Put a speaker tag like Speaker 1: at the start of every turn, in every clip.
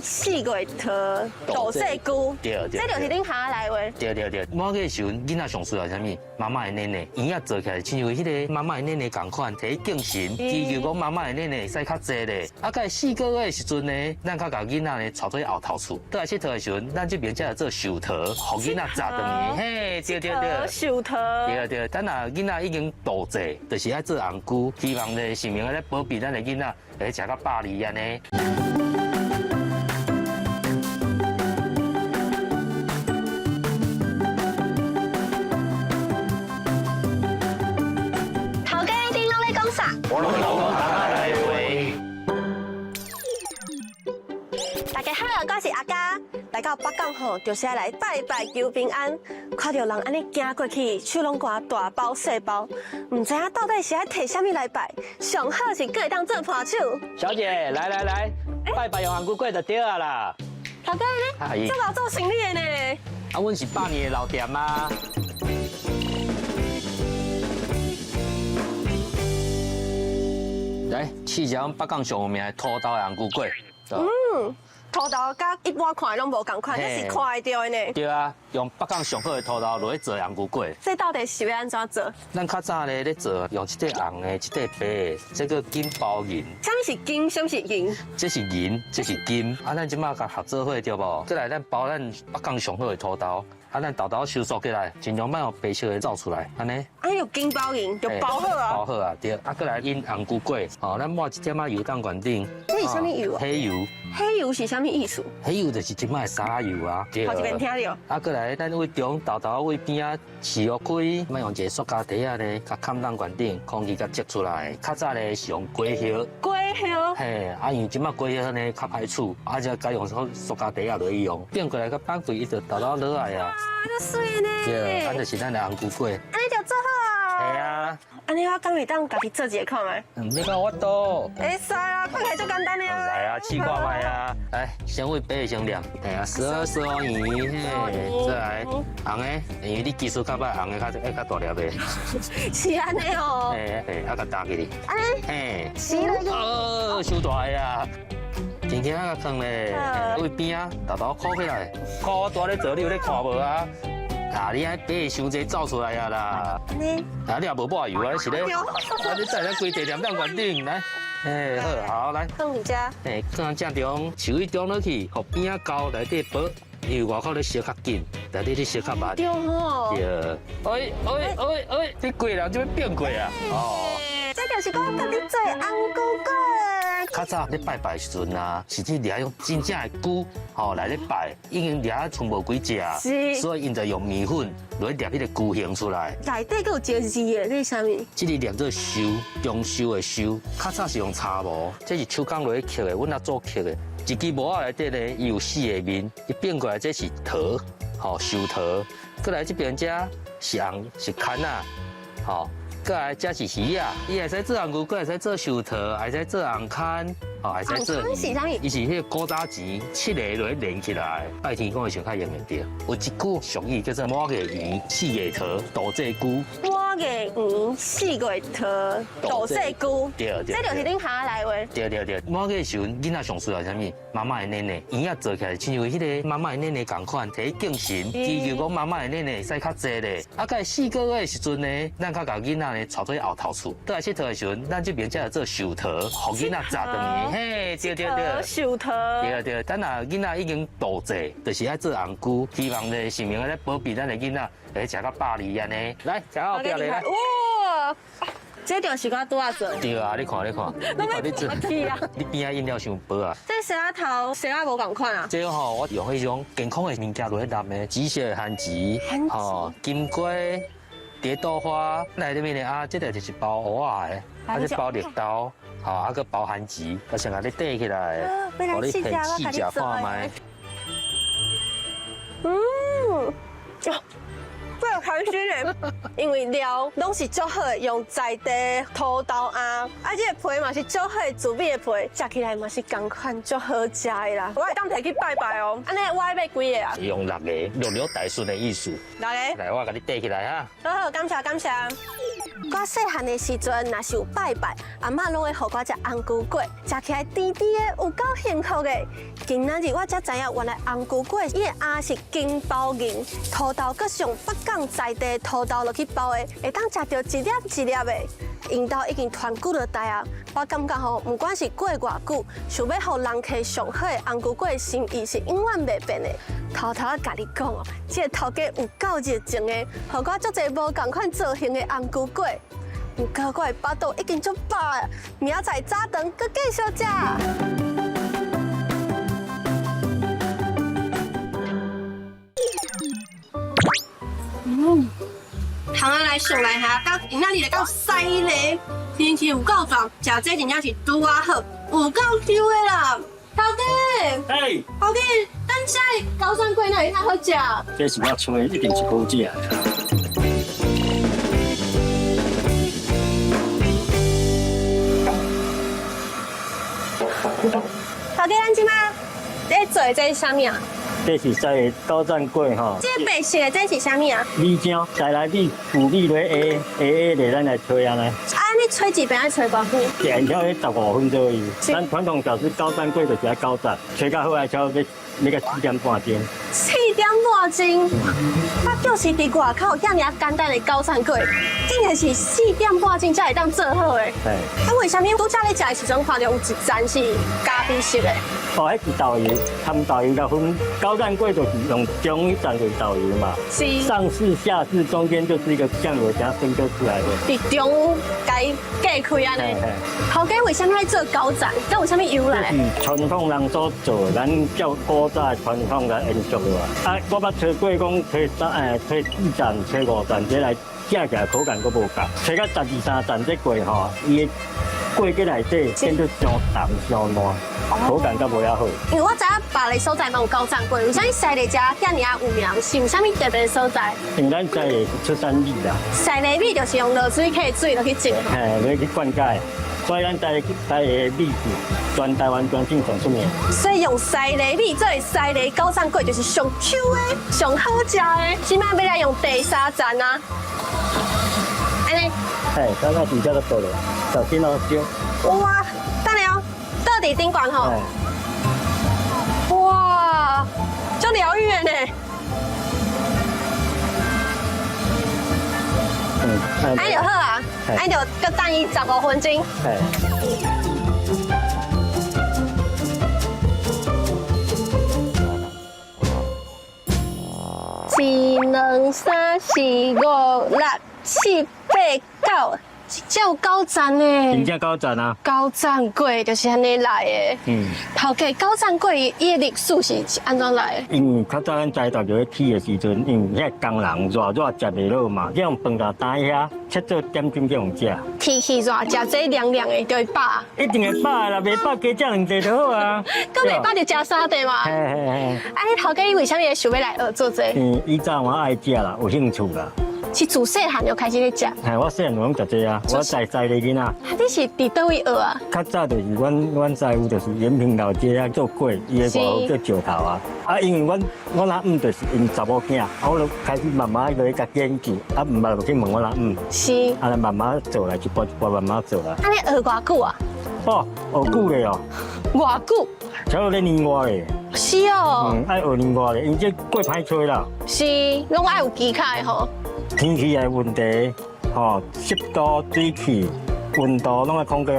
Speaker 1: 4月桃，大细菇，
Speaker 2: 对，
Speaker 1: 这就是恁下来话。
Speaker 2: 对，我个时阵囡仔上需要啥物？妈妈的奶奶，伊啊做起来亲像迄个妈妈的奶奶同款，摕去敬神，祈求讲妈妈的奶奶会使较济咧。啊，到4个月的时阵呢，咱较甲囡仔呢带做后头厝，倒来佚佗的时阵，咱这边才会做寿桃，互囡仔食顿嘿，对，
Speaker 1: 寿桃，
Speaker 2: 对，等下囡仔已经大济，就是爱做红菇，希望咧神明咧保庇咱的囡仔，会食到100安尼。
Speaker 1: 头家恁拢咧讲啥？
Speaker 2: 我拢讲大家来话。
Speaker 1: 大家好，我是阿嘉。来到北港吼，就是要来拜拜求平安。看到人安尼行过去，手拢挂大包小包，唔知影到底是爱摕啥物来拜？上好是各会当做伴手。
Speaker 3: 小姐，来，拜拜用红菇粿就对啊啦。
Speaker 1: 头家
Speaker 2: 阿姨
Speaker 1: 呢？这老做生意的呢。
Speaker 3: 啊，阮是100年的老店啊。来，试一下阮北港上有名的土豆的红菇粿。
Speaker 1: 土豆甲一般看的拢无共款，这是看得到的呢。
Speaker 2: 对啊，用北港上好的土豆落去做红菇粿。
Speaker 1: 这到底是要安怎做？
Speaker 2: 咱较早咧做，用一块红的，一块白的，这个金包银。
Speaker 1: 啥物是金，啥物是银？
Speaker 2: 这是银，这是金。啊，咱即马甲合作伙对无？再来，咱包咱北港上好的土豆。啊，咱豆豆收缩起来，尽量莫用白色的走出来，安尼。
Speaker 1: 啊，有金包银，就包好啊。
Speaker 2: 包好啊，对。啊，再来印红菇粿，哦，咱抹一点仔油当原顶。
Speaker 1: 这是啥物油啊？
Speaker 2: 黑油。
Speaker 1: 黑油是啥物意思？
Speaker 2: 黑油就是即摆沙油啊，对。
Speaker 1: 头一遍听到。
Speaker 2: 啊，再来，咱位中豆豆位边啊，饲落开，莫用一个塑胶袋啊咧，甲砍当原顶，空气甲接出来。较早咧是用果叶。
Speaker 1: 果叶。
Speaker 2: 嘿，啊，因为即摆果叶呢较歹处，啊，就改用塑胶袋啊落去用，变过来甲放开，伊就豆豆落来啊。
Speaker 1: 这水呢？
Speaker 2: 对，咱就是咱的红菇粿。
Speaker 1: 安尼就做好啊。
Speaker 2: 系啊。
Speaker 1: 安尼我敢会当家己做一个看卖？
Speaker 2: 你讲我多。
Speaker 1: 会使啊，看起来最简单的啊。
Speaker 2: 来啊，试看卖啊。来，先为白的先亮。系啊，12圆，嘿，再来红的，因为你技术较歹，红的较大粒的。
Speaker 1: 是安尼哦。
Speaker 2: 嘿，啊，甲打起哩。
Speaker 1: 安尼。
Speaker 2: 嘿。
Speaker 1: 是了。
Speaker 2: 收大个啊！真正啊，坑咧，位边啊，豆豆烤起来，烤我大咧做，你有咧看无啊？啊，你爱白伤济走出来啊啦！
Speaker 1: 你
Speaker 2: 啊，你也无抹油啊，你是咧？啊，你再来规地点当原顶来。嘿，好，来。
Speaker 1: 放你家。
Speaker 2: 嘿，放正中，手一中落去，互边啊高内底薄，因为外口咧烧较紧，内底咧烧较慢。
Speaker 1: 对吼。
Speaker 2: 对。你贵人就要变贵啊！哦。
Speaker 1: 这就是讲甲你做红菇粿。
Speaker 2: 较早咧拜拜时阵啊，是去掠用真正的菇，吼来咧拜，已经掠剩无几只，所以因就用面粉落去掠迄个菇形出来。
Speaker 1: 内底佫有一个字的，这是啥物？
Speaker 2: 这个念做收，中收的收。较早是用茶模，这是手工落去刻的，阮也做刻的。一支模仔内底呢，伊有4个面，伊变过来这是桃，吼收桃。过来这边这是红是坎啊，吼。过来，这是鱼啊，伊会使做红菇粿，会使做寿桃，会使做红坎，哦，会使做。
Speaker 1: 红坎是啥物？
Speaker 2: 伊是迄个古早钱7个落去连起来，拜天公会上较用得着。有一句俗语叫做满月圆，4月桃，大细菇。
Speaker 1: 满月圆，4月桃，大细菇。
Speaker 2: 对，
Speaker 1: 这就是恁下来话。
Speaker 2: 对。满月时阵，囡仔上需要啥物？妈妈的奶奶，伊啊做起来亲像迄个妈妈的奶奶同款，摕去敬神，祈求讲妈妈的奶奶会使较济咧。啊，到4个月的时阵呢，咱较甲囡仔呢带做后头厝，倒来佚佗的时阵，咱这边才会做寿桃，互囡仔食顿嘿，对。
Speaker 1: 寿桃。
Speaker 2: 对，等下囡仔已经大济，就是爱做红菇，希望咧神明咧保庇咱的囡仔会食到100安尼。来，食好表咧来。
Speaker 1: 哇！这就是我拄仔做。
Speaker 2: 对啊，你看，你做，你边仔饮料伤薄啊。
Speaker 1: 这蛇仔头蛇仔无共款啊。
Speaker 2: 这吼，我用迄种健康的物件落去淋的，紫色的番薯，吼，金瓜、蝶豆花，来里面咧啊，这个就是包蚵仔的，啊，这包绿豆，吼，啊个包番薯，我先甲你缀起来，互你可以试食看卖。
Speaker 1: 哦，最开心的，因为料拢是足好的，用在地土豆啊，啊，这个皮嘛是足好的自美的皮，食起来嘛是同款足好食的啦。我会当摕去拜拜哦，安尼我要买几个啊？
Speaker 2: 用6个，六六大顺的意思。
Speaker 1: 来，
Speaker 2: 来，我甲你缀起来哈。
Speaker 1: 好，感谢感谢。我细汉的时阵，若是有拜拜，阿嬷拢会互我食红菇粿，食起来甜甜的，有够幸福的。今仔日我才知影，原来红菇粿伊的芽是金包银，土豆搁是用北港在地土豆落去包的，会当食到一粒一粒的。因兜已经团久落台啊，我感觉吼，不管是过偌久，想要互人客上好的红菇粿心意是永远袂变的。偷偷啊，甲你讲哦，这个头家有够热情的，互我足侪无共款造型的红菇粿。不过我的巴肚已经足饱啊，明仔载早顿搁继续食。行啊来上来下，到今仔日来到西嘞，天气有够热，食这真正是拄啊好，有够 Q 的啦。头家，
Speaker 4: 哎，
Speaker 1: 头家，咱遮的高山粿哪会较好食？
Speaker 4: 这是我吹，一定是好食。
Speaker 1: 头家，咱即摆在做的这是啥物啊？
Speaker 4: 这是在高赞粿吼，
Speaker 1: 这白色的这是啥物啊？
Speaker 4: 米浆再来米腐米落下下咱来吹安尼，
Speaker 1: 啊，你吹一遍爱吹偌久？
Speaker 4: 前挑迄15分左右。咱传统小吃高赞粿就是爱高赞，吹到好来超要个4点半钟。
Speaker 1: 4点半钟，我就是伫外口遐尔简单的高山粿，竟然是4点半钟才会当做好的。
Speaker 4: 哎，
Speaker 1: 啊，为什么拄则咧食的时阵看到有一层是咖啡色的？
Speaker 4: 哦，迄是豆油，含豆油来分高赞粿就是用中一层为豆油嘛，
Speaker 1: 是
Speaker 4: 上市下市中间就是一个酱油加分割出来的。
Speaker 1: 伫中间隔开安尼。头家为什么爱做高赞？这为什么由
Speaker 4: 这
Speaker 1: 来？
Speaker 4: 是传统人所做，咱照古早的传统来延续的。啊，我捌吹过讲吹4站、吹5站，这来食起来口感佫无共。吹到12、13站这粿吼，伊的粿个内底变做上淡上烂，口感佫无遐好。
Speaker 1: 因为我知影别个所在嘛有高赞粿，为什么西丽遮遐尔有名？是有啥物特别的所在？
Speaker 4: 因为咱在的是出产米啦，
Speaker 1: 西丽米就是用落水溪水落去浸。
Speaker 4: 嘿，落去灌溉，所以咱在的米是全台湾全省上出名。
Speaker 1: 所以用西丽米做的西丽高赞粿就是上 Q 的、上好食的。即摆要来用第3站啊，安尼。
Speaker 4: 嘿，咱那底下都倒了，小心哦，烧。
Speaker 1: 哇，等下哦，倒伫顶悬吼。
Speaker 4: 嘿。
Speaker 1: 哇，足疗愈的呢。安就好啊，安就搁等伊15分钟。
Speaker 4: 嘿。
Speaker 1: 1、2、3、4、5、6、7、8、9，这有9站呢。
Speaker 4: 真正高赞啊！
Speaker 1: 高赞粿就是安尼来的。头家高赞粿伊的历史是安怎来的？
Speaker 4: 因为较早咱栽稻就咧起的时阵，因为遐工人热食袂落嘛，这样饭搭打遐，切做点钟叫用食。
Speaker 1: 天气热，食这凉凉的就会饱。
Speaker 4: 一定会饱啦，袂饱加食2地就好啊。
Speaker 1: 搁袂饱就食3地嘛。
Speaker 4: 嘿嘿嘿。
Speaker 1: 啊，你头家伊为什么会想要来学做这？
Speaker 4: 以前我爱食啦，有兴趣啦。
Speaker 1: 是自细汉就开始咧食。
Speaker 4: 嘿，我细汉就拢食这啊，我在的囡仔。
Speaker 1: 啊，你是伫倒位学啊？
Speaker 4: 较早就是阮在有就是延平老街啊做粿，伊的外号叫石头啊。啊，因为我阿姆就是因查某囝，我就开始慢慢去甲研究，啊，毋捌就去问我阿姆。
Speaker 1: 是。
Speaker 4: 啊，慢慢做来，一步一步慢慢做来。
Speaker 1: 啊，你学偌久啊？
Speaker 4: 哦，学久咧哦。
Speaker 1: 偌久？
Speaker 4: 差不多年外咧。
Speaker 1: 是哦。
Speaker 4: 爱学年外咧，因这粿歹吹啦。
Speaker 1: 是，拢爱有技巧的吼。
Speaker 4: 天气的问题，吼，湿度、水汽、温度，拢要控制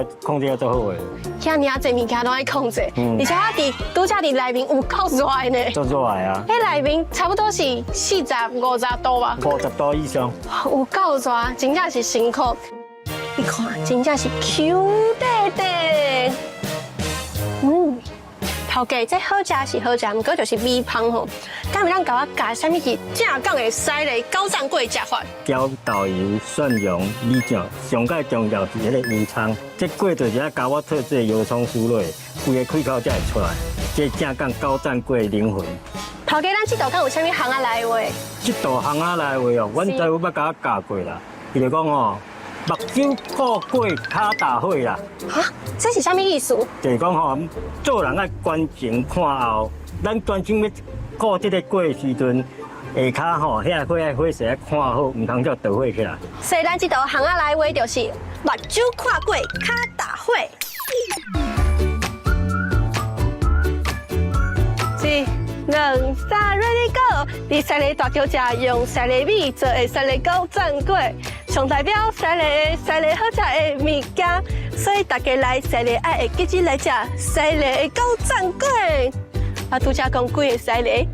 Speaker 4: 得做好诶。
Speaker 1: 遐尔侪物件拢爱控制，而且拄则伫内面有够热的呢。
Speaker 4: 做热的啊！
Speaker 1: 迄内面差不多是40、50度吧。
Speaker 4: 50度以上。
Speaker 1: 有够热，真正是辛苦。你看，真正是 Q 弟弟。头家这好食是好食，毋过就是味芳吼。敢会当甲我教啥物是正港的西丽高赞粿食法？
Speaker 4: 浇豆油、蒜蓉、米酱，上介重要是迄个油葱。这粿就是要加我特制油葱酥落，规个开口才会出来。这正港高赞粿的灵魂。
Speaker 1: 头家，咱这道敢有啥物行啊来话？
Speaker 4: 这道巷仔来话哦，阮师傅捌甲我教过啦，伊就讲哦，目睭过过脚打火啦，
Speaker 1: 啊，这是啥物意思？
Speaker 4: 就是讲吼，做人爱观前看后，咱专心要过这个过的时阵，下骹吼遐火势看好，唔通叫倒火起来。
Speaker 1: 所以咱这道巷仔来话就是目睭看过，脚打火。1、2、3 ，Ready Go！伫西丽大桥遮用西丽米做的西丽狗战粿，上代表西丽好食的物件，所以大家来西丽爱会记住来食西丽的狗战粿。啊，拄则讲几个西丽，